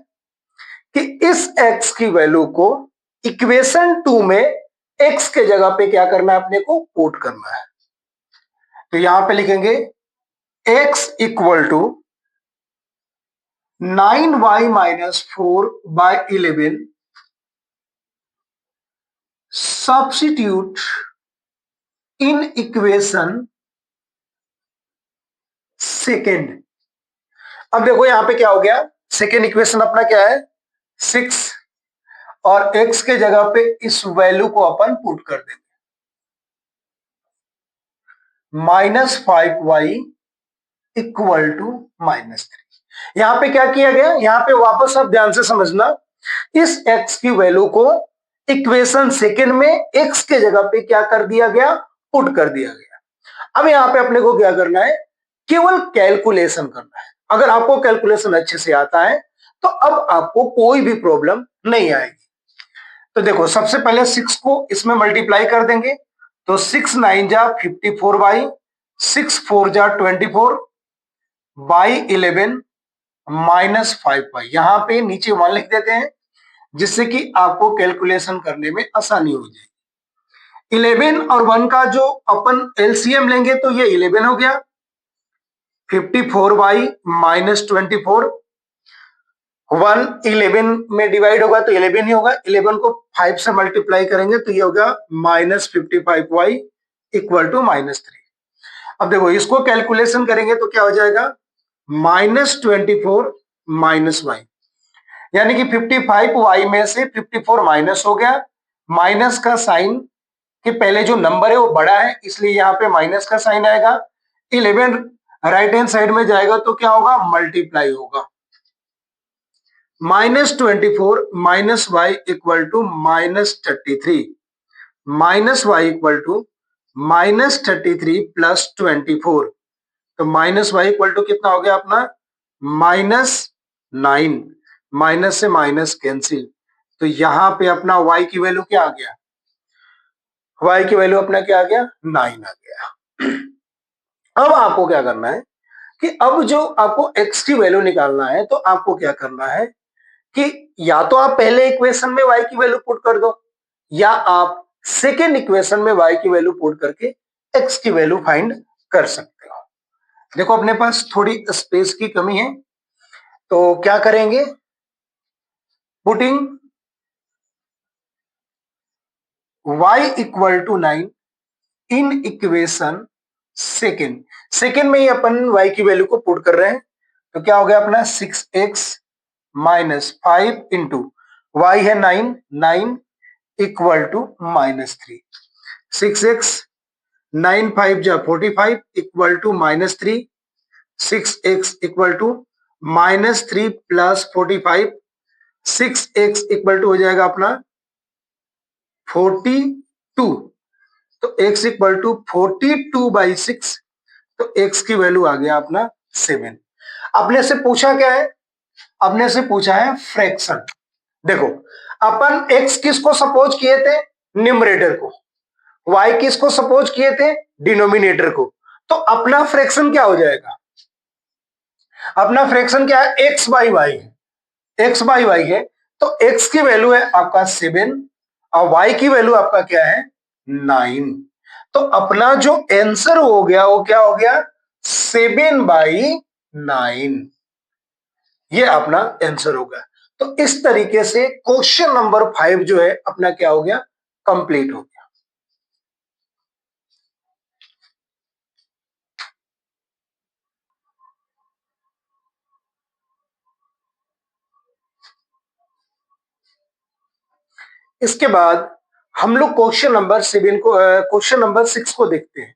कि इस x की वैल्यू को इक्वेशन 2 में x के जगह पे क्या करना है? अपने को पुट करना है। तो यहां पे लिखेंगे x equal to 9y minus 4/11 substitute in equation second. अब देखो यहां पे क्या हो गया? सेकेंड इक्वेशन अपना क्या है? 6 और x के जगह पे इस वैल्यू को अपन पुट कर देंगे, -5y इक्वल टू -3। यहां पे क्या किया गया? यहां पे वापस आप ध्यान से समझना, इस x की वैल्यू को इक्वेशन सेकेंड में x के जगह पे क्या कर दिया गया? पुट कर दिया गया। अब यहां पे अपने को क्या करना है? केवल कैलकुलेशन करना है। अगर आपको कैलकुलेशन अच्छे से आता है तो अब आपको कोई भी प्रॉब्लम नहीं आएगी। तो देखो सबसे पहले 6 को इसमें मल्टीप्लाई कर देंगे। तो 6 9 जा 54 6 4 जा 24 11 -5y। यहां पे नीचे 1 लिख देते हैं जिससे कि आपको कैलकुलेशन करने में आसानी हो जाएगी। 11 और 1 का जो अपन एलसीएम लेंगे तो ये 11 हो गया। 54y माइनस 24, 1 11 में डिवाइड होगा तो 11 ही होगा, 11 को 5 से मल्टीप्लाई करेंगे तो ये होगा माइनस 55y इक्वल टू -3। अब देखो इसको कैलकुलेशन करेंगे तो क्या हो जाएगा, -24 माइनस वाई, यानी कि 55y में से 54 माइनस हो गया, माइनस का साइन कि पहले जो नंबर है वो बड़ा है इसलिए यहाँ पे माइनस का साइन आएगा, 11 राइट हैंड साइड में जाएगा तो क्या होगा, मल्टीप्लाई होगा, -24 minus Y equal to -33, minus Y equal to -33 plus 24, तो माइनस वाई इक्वल टू कितना हो गया अपना, -9, माइनस से माइनस कैंसिल, तो यहां पे अपना y की वैल्यू क्या आ गया, y की वैल्यू अपना क्या आ गया, 9 आ गया। अब आपको क्या करना है कि अब जो आपको x की वैल्यू निकालना है तो आपको क्या करना है कि या तो आप पहले इक्वेशन में y की वैल्यू पुट कर दो या आप सेकेंड इक्वेशन में y की वैल्यू पुट करके x की वैल्यू फाइंड कर सकते हो। देखो अपने पास थोड़ी स्पेस की कमी है तो क्या करेंगे, putting y equal to 9 in equation second, second में ही अपन y की वैल्यू को पुट कर रहे हैं तो क्या हो गया अपना 6x माइनस 5 इंटू वाई है 9, 9 इक्वल टू -3, 6x 9 5 जा 45 equal to -3, 6x equal to -3 plus 45, 6x equal to हो जाएगा अपना 42, तो x इक्वल टू 42/6, तो x की वैल्यू आ गया अपना 7। अपने से पूछा क्या है, अपने से पूछा है फ्रैक्शन। देखो अपन x किसको सपोज किए थे, न्यूमरेटर को, y किसको सपोज किए थे, डिनोमिनेटर को, तो अपना फ्रैक्शन क्या हो जाएगा, अपना फ्रैक्शन क्या है, x बाई वाई है, x बाई वाई है तो x की वैल्यू है आपका 7 और y की वैल्यू आपका क्या है 9, तो अपना जो आंसर हो गया वो क्या हो गया 7/9, ये अपना आंसर होगा। तो इस तरीके से क्वेश्चन नंबर 5 जो है अपना क्या हो गया, कंप्लीट हो गया। इसके बाद हम लोग क्वेश्चन नंबर 7 को क्वेश्चन नंबर 6 को देखते हैं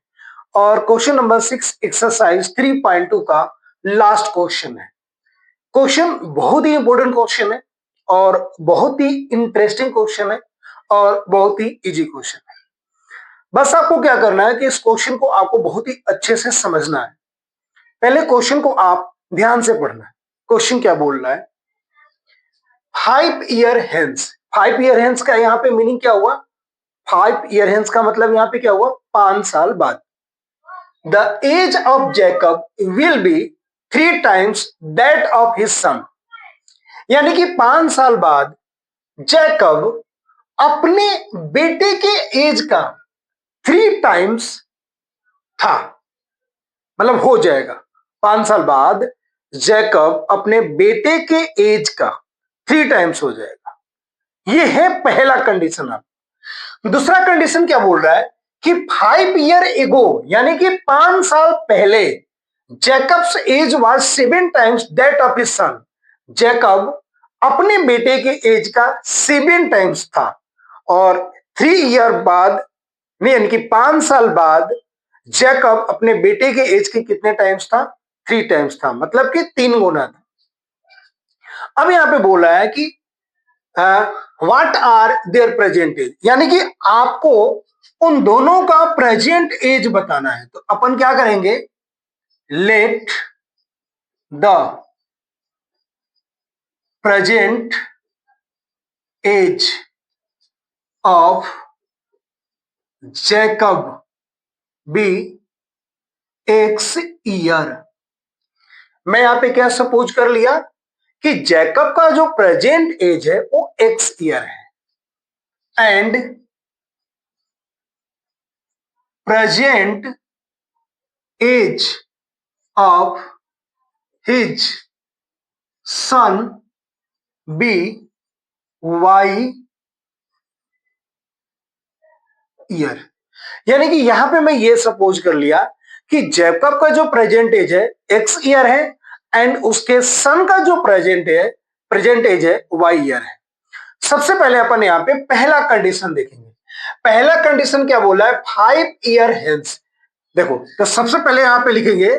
और क्वेश्चन नंबर 6 एक्सरसाइज 3.2 का लास्ट क्वेश्चन है। क्वेश्चन बहुत ही इंपॉर्टेंट क्वेश्चन है और बहुत ही इंटरेस्टिंग क्वेश्चन है और बहुत ही इजी क्वेश्चन है। बस आपको क्या करना है कि इस क्वेश्चन को आपको बहुत ही अच्छे से समझना है। पहले क्वेश्चन को आप ध्यान से पढ़ना है। क्वेश्चन क्या बोल रहा है, 5 ईयर हेंस, 5 ईयर हेंस का यहाँ पे मीनिंग क्या हुआ, 5 ईयर हेंस का मतलब यहाँ पे क्या हुआ, 5 साल बाद। The age of Jacob will be 3 times that of his son, यानी कि 5 साल बाद जैकब अपने बेटे के एज का 3 times था, मतलब हो जाएगा 5 साल बाद जैकब अपने बेटे के एज का 3 times हो जाएगा। ये है पहला कंडीशन। आप दूसरा कंडीशन क्या बोल रहा है कि 5 ईयर एगो, यानी कि 5 साल पहले Jacob's age was 7 times that of his son, Jacob अपने बेटे के एज का 7 times था और 3 ईयर बाद में यानी कि 5 साल बाद जैकब अपने बेटे के एज के कितने टाइम्स था, 3 times था, मतलब कि 3 गुना था। अब यहां पे बोला है कि what are their present age, यानी कि आपको उन दोनों का प्रेजेंट एज बताना है। तो अपन क्या करेंगे, let the present age of Jacob be x year. मैं यहां पे क्या सपोज कर लिया कि जैकब का जो प्रेजेंट एज है वो एक्स ईयर है and present age of his son be y year। यानी कि यहां पे मैं ये सपोज कर लिया कि जैकब का जो प्रेजेंट एज है एक्स ईयर है एंड उसके सन का जो प्रेजेंट एज है वाई ईयर है। सबसे पहले अपन यहां पे पहला कंडीशन देखेंगे। पहला कंडीशन क्या बोला है, 5 ईयर हेंस। देखो तो सबसे पहले यहां पे लिखेंगे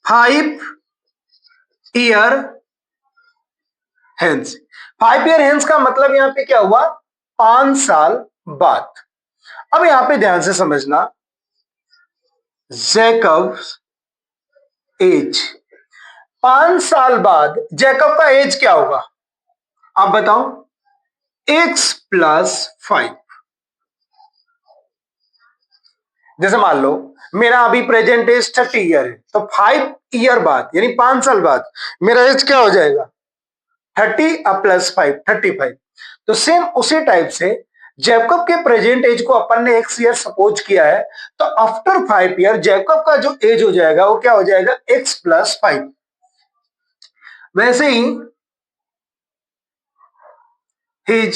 5 ईयर हेंस। 5 ईयर हेंस का मतलब यहां पे क्या हुआ, 5 साल बाद। अब यहां पे ध्यान से समझना, जैकब्स एज, 5 साल बाद जैकब का एज क्या होगा, आप बताओ। x+5। जैसे मान लो मेरा अभी प्रेजेंट एज 30 ईयर है, तो 5 ईयर बाद यानी 5 साल बाद मेरा एज क्या हो जाएगा, 30 + 5 35। तो सेम उसी टाइप से जैकब के प्रेजेंट एज को अपन ने x ईयर सपोज किया है, तो आफ्टर 5 ईयर जैकब का जो एज हो जाएगा वो क्या हो जाएगा, x+5। वैसे ही हिज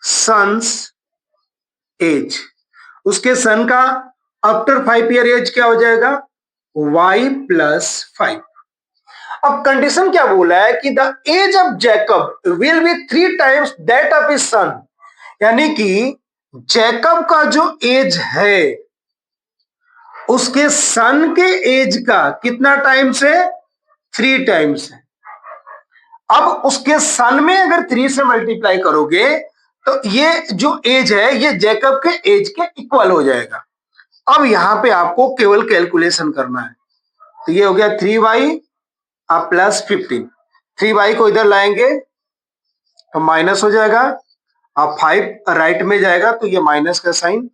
सन्स एज, उसके सन का आफ्टर 5 ईयर एज क्या हो जाएगा, y+5। अब कंडीशन क्या बोला है कि the age of Jacob will be 3 times that of his son. यानी कि जैकब का जो एज है उसके सन के एज का कितना टाइम्स है, 3 टाइम्स है। अब उसके सन में अगर 3 से मल्टीप्लाई करोगे तो ये जो एज है ये जैकब के एज के इक्वल हो जाएगा। अब यहां पे आपको केवल कैलकुलेशन करना है। तो ये हो गया 3y आप +15। 3y को इधर लाएंगे तो माइनस हो जाएगा, अब 5 राइट में जाएगा तो ये माइनस का sign,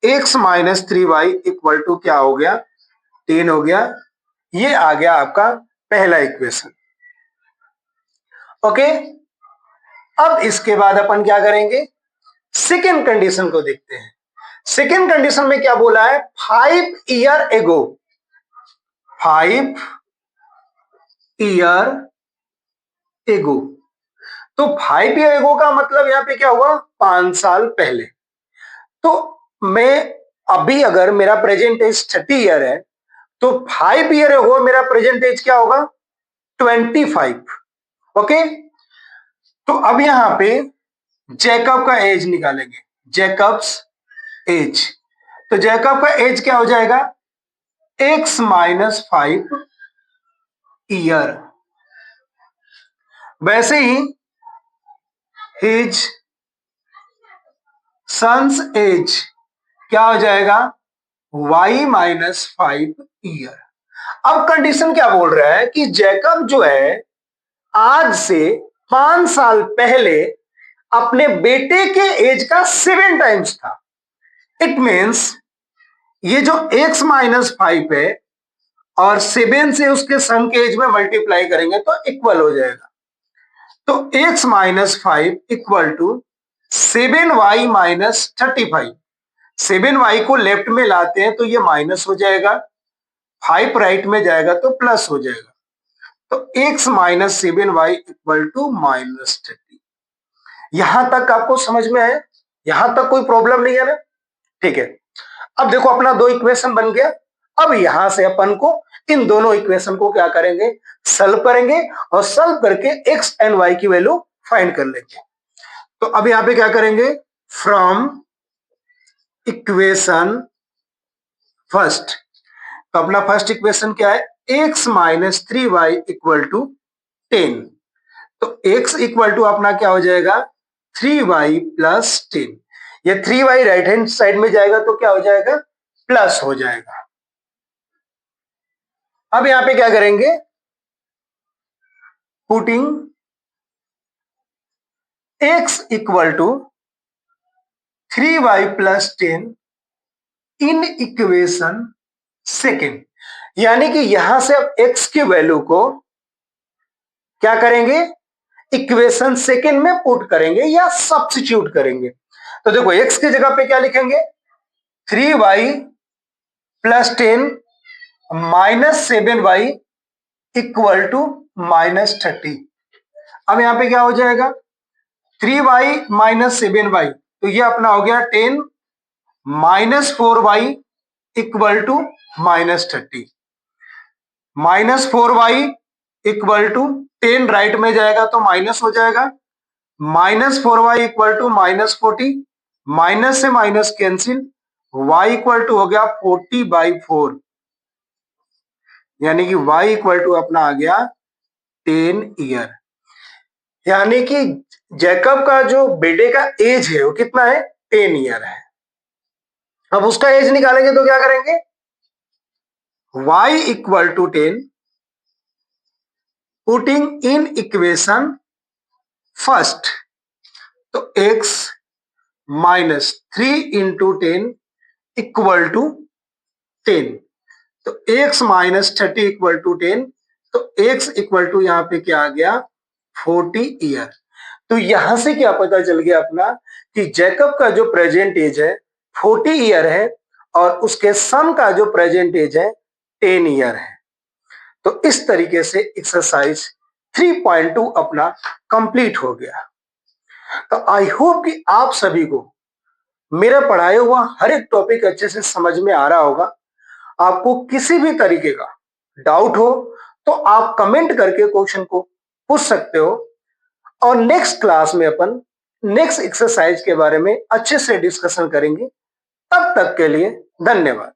x - 3y equal to क्या हो गया, 10 हो गया। ये आ गया आपका पहला इक्वेशन। ओके, अब इसके बाद अपन क्या करेंगे, सेकेंड कंडीशन को देखते हैं। सेकेंड कंडीशन में क्या बोला है, 5 ईयर एगो। 5 ईयर एगो, तो 5 ईयर एगो का मतलब यहां पे क्या हुआ, 5 साल पहले। तो मैं अभी अगर मेरा प्रेजेंट एज 30 ईयर है तो 5 ईयर एगो मेरा प्रेजेंट एज क्या होगा, 25। ओके, तो अब यहां पे जैकब का एज निकालेंगे, जैकब्स एज। तो जैकब का एज क्या हो जाएगा, x - 5 ईयर। वैसे ही हिज सन्स एज क्या हो जाएगा, y - 5 ईयर। अब कंडीशन क्या बोल रहा है कि जैकब जो है आज से 5 साल पहले अपने बेटे के एज का 7 टाइम्स था। इट मीन्स ये जो x - 5 है और 7 से उसके सन के एज में मल्टीप्लाई करेंगे तो इक्वल हो जाएगा। तो x - 5 equal to 7y - 35। 7y को लेफ्ट में लाते हैं तो ये माइनस हो जाएगा, 5 राइट में जाएगा तो प्लस हो जाएगा। तो x - 7y इक्वल टू -30। यहां तक आपको समझ में आया, यहां तक कोई प्रॉब्लम नहीं है ना, ठीक है। अब देखो अपना 2 इक्वेशन बन गया। अब यहां से अपन को इन दोनों इक्वेशन को क्या करेंगे, सॉल्व करेंगे और सॉल्व करके x एंड y की वैल्यू फाइंड कर लेंगे। तो अब यहां पे क्या करेंगे, फ्रॉम इक्वेशन फर्स्ट। तो अपना फर्स्ट इक्वेशन क्या है, x - 3y इक्वल टू 10। तो x इक्वल टू अपना क्या हो जाएगा, 3y + 10। ये 3y राइट हैंड साइड में जाएगा तो क्या हो जाएगा, प्लस हो जाएगा। अब यहां पे क्या करेंगे, putting x equal to 3y + 10 in equation second. यानी कि यहां से अब x की वैल्यू को क्या करेंगे, इक्वेशन सेकेंड में पुट करेंगे या सब्स्टिट्यूट करेंगे। तो देखो x की जगह पे क्या लिखेंगे, 3y +10 -7y इक्वल टू -30। अब यहां पे क्या हो जाएगा, 3y -7y, तो ये अपना हो गया 10 -4y equal to -30। -4y equal to 10 right में जाएगा तो माइनस हो जाएगा, -4y इक्वल टू -40, माइनस से minus cancel, y equal to हो गया 40/4, यानी कि y इक्वल टू अपना आ गया 10 ईयर। यानी कि जैकब का जो बेटे का एज है वो कितना है, 10 ईयर है। अब उसका एज निकालेंगे तो क्या करेंगे, y equal to 10, putting in equation first, तो x -3 इंटू 10 इक्वल टू 10, तो x -30 इक्वल टू 10, तो x इक्वल टू यहां पे क्या आ गया, 40 ईयर। तो यहां से क्या पता चल गया अपना कि जैकब का जो प्रेजेंट एज है 40 ईयर है और उसके सन का जो प्रेजेंट एज है 10 ईयर है। तो इस तरीके से एक्सरसाइज 3.2 अपना कंप्लीट हो गया। तो आई होप कि आप सभी को मेरा पढ़ाया हुआ हर एक टॉपिक अच्छे से समझ में आ रहा होगा। आपको किसी भी तरीके का डाउट हो तो आप कमेंट करके क्वेश्चन को पूछ सकते हो, और नेक्स्ट क्लास में अपन नेक्स्ट एक्सरसाइज के बारे में अच्छे से डिस्कशन करेंगे। तब तक के लिए धन्यवाद।